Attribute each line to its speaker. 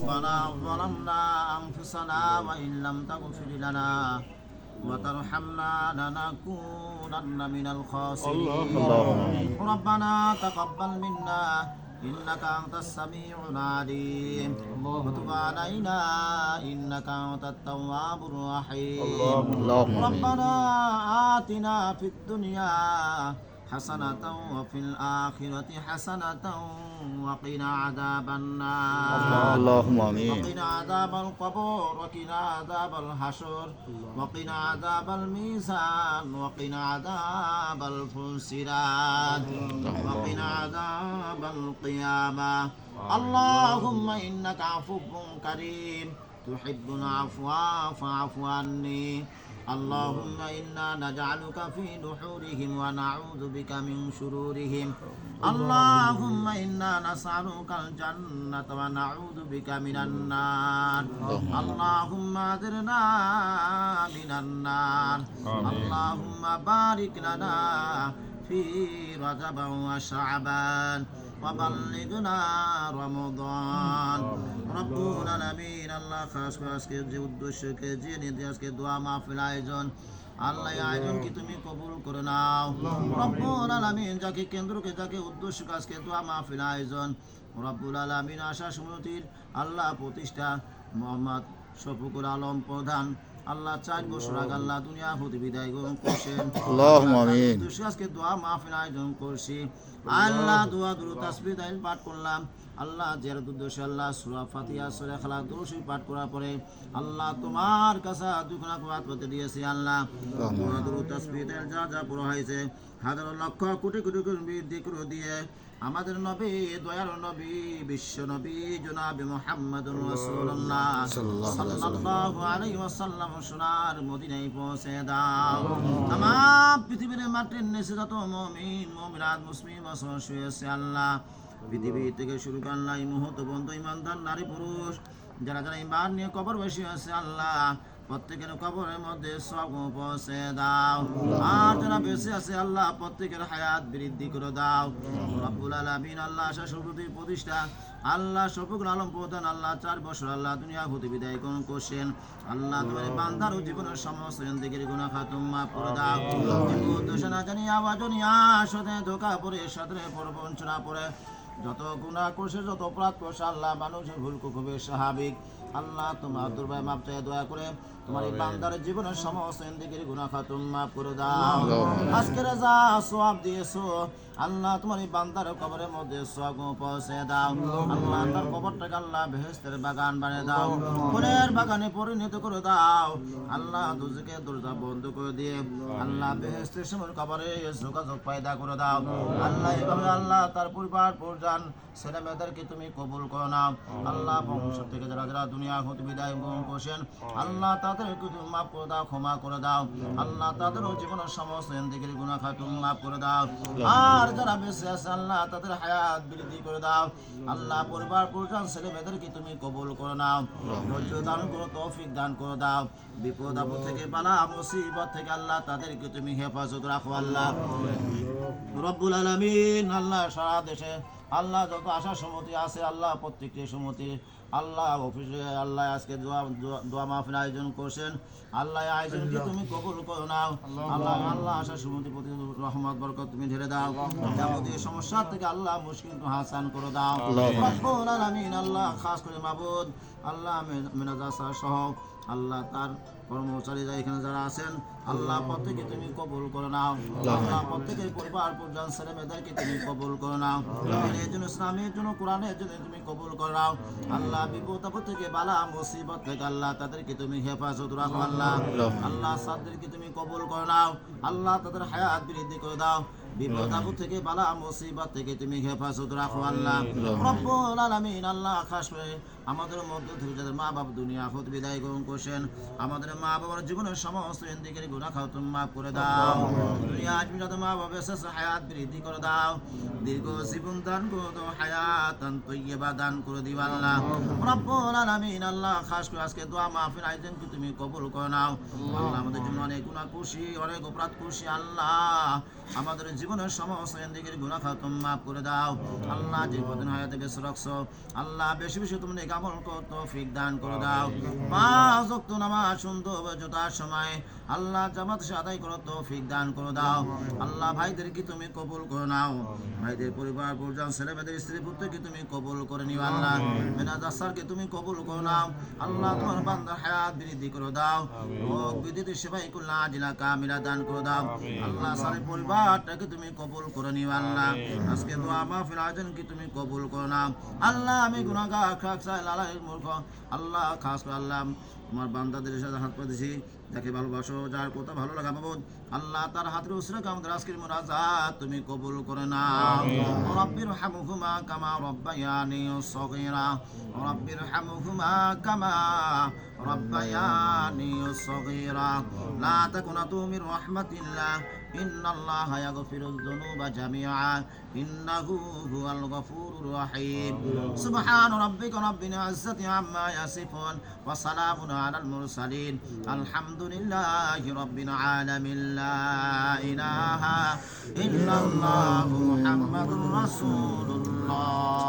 Speaker 1: ربنا ظلمنا أنفسنا وإن لم تغفر لنا وترحمنا لنكونن من الخاسرين ربنا تقبل منا إنك أنت السميع العليم وتب علينا إنك أنت التواب الرحيم ربنا آتنا في الدنيا حسنة وفي الآخرة حسنة وقنا عذاب النار
Speaker 2: اللهم آمين
Speaker 1: وقنا عذاب القبور وقنا عذاب الحشر وقنا عذاب الميزان وقنا عذاب الفسرات وقنا عذاب القيامة اللهم إنك عفو كريم تحب العفو فاعف عني اللهم إنا نجعلك في نحورهم ونعوذ بك من شرورهم اللهم إنا نسألك الجنة ونعوذ بك من النار اللهم أجرنا من النار اللهم بارك لنا في رجب وشعبان وبلغنا رمضان রব্বুল আলামিন আল্লাহ খাস করে আজকে যে উদ্দেশ্যকে যে নির্দেশ আজকে দোয়া মাহফিল আয়োজন আল্লাহ আয়োজনকে তুমি কবুল করে নাও রব্বুল আলামিন যাকে কেন্দ্রকে যাকে উদ্দেশ্য আজকে দোয়া মাহফিল আয়োজন রব্বুল আলামিন আশা সমিতির আল্লাহ প্রতিষ্ঠা মোহাম্মদ শফিকুল আলম প্রধান আল্লাহ 4 বছর আগে আল্লাহ দুনিয়া হতে বিদায় গ্রহণ করছেন
Speaker 2: আল্লাহুম্মা আমিন
Speaker 1: আজকে দোয়া মাহফিল আয়োজন করছি আল্লাহ দোয়া দুরূদ তাসবিহ তাহলিল পাঠ করলাম আল্লাহ জিয়ারত উদ্দেশ্যে আল্লাহ সূরা ফাতিহা সূরা ইখলাস দুরূদ শরীফ পাঠ করার পরে আল্লাহ তোমার কাছে দুখানা কুয়াত করতে দিয়েছি আল্লাহ দোয়া দুরূদ তাসবিহ তাহলিল যা যা পুরো হয়েছে হাজার লক্ষ কোটি কোটি বৃদ্ধি করে দিয়ে আমাদের নবী দয়ার নবী বিশ্ব নবী জনাবে মুহাম্মদুর রাসূলুল্লাহ সাল্লাল্লাহু আলাইহি ওয়াসাল্লাম সোনার মদিনায় পৌঁছে দাও तमाम পৃথিবীর মাটির নিচে যত মুমিন মুমিনাত মুসলিম শুয়েছে আল্লাহ পৃথিবী থেকে শুরু করে আল্লাহ এই মুহূর্ত পর্যন্ত ইমানদার নারী পুরুষ যারা যারা ঈমান নিয়ে কবর বসে আছে আল্লাহ প্রত্যেকের কবরের মধ্যে সব পৌঁছে দাও আর যারা বেঁচে আছে আল্লাহ প্রত্যেকের হায়াত বৃদ্ধি করে দাও রব্বুল আলামিন আল্লাহ আশা সমিতির প্রতিষ্ঠা আল্লাহ শফিকুল আলম প্রধান আল্লাহ 4 বছর আল্লাহ দুনিয়া হতে বিদায় গ্রহণ করছেন আল্লাহ তোমার বান্দার ও জীবনের সমস্ত জিন্দেগির গুনাহ খাতুম মাফ করে দাও দোষ না জানি আওয়াজ নিয়া সাথে ধোকা পড়ে সাথে প্রবঞ্চনা পড়ে যত গুনাহ করছে যত অপরাধ করছে আল্লাহ মানুষের ভুল খুবই স্বাভাবিক আল্লাহ তোমার দরবারে মাপ চাই দয়া করে তোমার এই বান্দার জীবনের সমস্ত জিন্দেগির গুনাহ খাতুম মাফ করে দাও আজকের যা সওয়াব দিয়েছো আল্লাহ তোমার এই বান্দার কবরের মধ্যে সওয়াব পৌঁছে দাও আল্লাহ তার কবরটাকে আল্লাহ বেহেশতের বাগান বানিয়ে দাও ফুলের বাগানে পরিণত করে দাও আল্লাহ দুজকের দরজা বন্ধ করে দিয়ে আল্লাহ বেহেশতের সময় কবরে যোগাযোগ পয়দা করে দাও আল্লাহ এভাবে আল্লাহ তার পরিবার পরিজন ছেলে মেয়েদেরকে তুমি কবুল করে নাও আল্লাহ বংশ থেকে যারা যারা দুনিয়া হতে বিদায় গ্রহণ করছেন আল্লাহ তাদেরকে তুমি মাফ করে দাও ক্ষমা করে দাও আল্লাহ তাদেরও জীবনের সমস্ত জিন্দেগির গুনাহ খাতুম মাফ করে দাও আর যারা বেঁচে আছে আল্লাহ তাদের হায়াত বৃদ্ধি করে দাও আল্লাহ পরিবার পরিজন ছেলে মেয়েদেরকে তুমি কবুল করে নাও ধৈর্য দান করো তৌফিক দান করে দাও বিপদ আপদ থেকে বালা মুসিবত থেকে আল্লাহ তাদেরকে তুমি হেফাজত রাখো আল্লাহ রব্বুল আলামিন আল্লাহ সারা দেশে আল্লাহ যত আশা সমিতি আছে আল্লাহ প্রত্যেকটি সমিতি আল্লাহ অফিসে আল্লাহ আজকে দোয়া মাহফিল আয়োজন করছেন আল্লাহ আয়োজনকে তুমি কবুল করে নাও আল্লাহ আল্লাহ আশা সমিতি প্রতি রহমত বরকত তুমি ঢেলে দাও যাবতীয় সমস্যা থেকে আল্লাহ মুশকিল তো হাসান করে দাও রব্বুল আলামিন আল্লাহ খাস করে মাবুদ আল্লাহ মেনাজা সহ আল্লাহ তার কর্মচারীরা এখানে যারা আছেন আল্লাহ প্রত্যেকে তুমি কবুল করে নাও আল্লাহ প্রত্যেকের পরিবার পরিজন ছেলে মেয়েদেরকে তুমি কবুল করে নাও এর জন্য ইসলামের জন্য কোরআনের জন্য তুমি কবুল করে নাও আল্লাহ বিপদ আপদ থেকে বালা মুসিবত থেকে আল্লাহ তাদেরকে তুমি হেফাজত রাখো আল্লাহ আল্লাহ সাদদেরকে তুমি কবুল করে নাও আল্লাহ তাদের হায়াত বৃদ্ধি করে দাও বিপদ আপদ থেকে বালা মুসিবত থেকে তুমি হেফাজত রাখো আল্লাহ রব্বুল আলামিন আল্লাহ খাস করে আমাদের মধ্য থেকে যাদের মা বাবা দুনিয়া হতে বিদায় গ্রহণ করছেন আমাদের মা বাবার জীবনের সমস্ত জিন্দেগির গুনাহ খাতুম মাফ করে দাও দুনিয়া আজমি যাদের মা বাবা শেষ হায়াত বৃদ্ধি করে দাও দীর্ঘ জীবন দান করে দাও হায়াতান তাইয়্যিবা দান করে দিও আল্লাহ রব্বুল আলামিন আল্লাহ খাস করে আজকে দোয়া মাহফিল আয়োজনকে তুমি কবুল করে নাও আল্লাহ আমাদের জন্য অনেক গুনাহ করছি অনেক অপরাধ করছি আল্লাহ আমাদের জীবনের সমস্ত জিন্দেগির গুনাহ খাতাম মাফ করে দাও আল্লাহ যে কদিন হায়াতে বেঁচে রাখছো আল্লাহ বেশি বেশি তুমি নেক আমল করতে তৌফিক দান করে দাও পাঁচ ওয়াক্ত নামাজ সুন্দরভাবে যথার সময় আল্লাহ জামাত আদায় করো তৌফিক দান করে দাও আল্লাহ ভাইদেরকে তুমি কবুল করে নাও ভাইদের পরিবার পরিজন ছেলে মেয়েদের স্ত্রী পুত্রকে তুমি কবুল করে নিও আল্লাহ মেনাজ আসারকে তুমি কবুল করে নাও আল্লাহ তোমার বান্দার হায়াত বৃদ্ধি করে দাও রোগ বিদ্যুৎ সেবাই কুল্লা আজিলা কামিলা দান করে দাও আল্লাহ সারা পরিবারটাকে তুমি কবুল করে নিও আল্লাহ আজকে দোয়া মাহফিল আয়োজনকে তুমি কবুল করে নাও আল্লাহ আমি গুনাহগার খাকসাই লালাইর মূর্খ আল্লাহ খাস করে আল্লাহ তোমার বান্দাদের সাথে হাত পেতেছি যাকে ভালোবাসো যার কথা ভালো লাগা মাবুদ আল্লাহ তার হাতের উসরাকে আমাদের আজকের মুনাজাত তুমি কবুল করে নাও রাব্বির হামহুমা কামা রাব্বায়ানি সগীরা রাব্বির হামহুমা কামা রাব্বায়ানি সগীরা লা তাকুনাতু মির রাহমাতিল্লাহ ইন্নাল্লাহা ইয়াগফিরুয যুনুবা জামিআ ইন্নাহু হুয়াল গফুরুর রহিম সুবহান রাব্বিকা রাব্বিল ইজ্জাতি আম্মা ইয়াসিফুন ওয়া সালামুন আলাল মুরসালিন আলহামদুলিল্লাহি রাব্বিল আলামিন লা ইলাহা ইল্লাল্লাহু মুহাম্মাদুর রাসূলুল্লাহ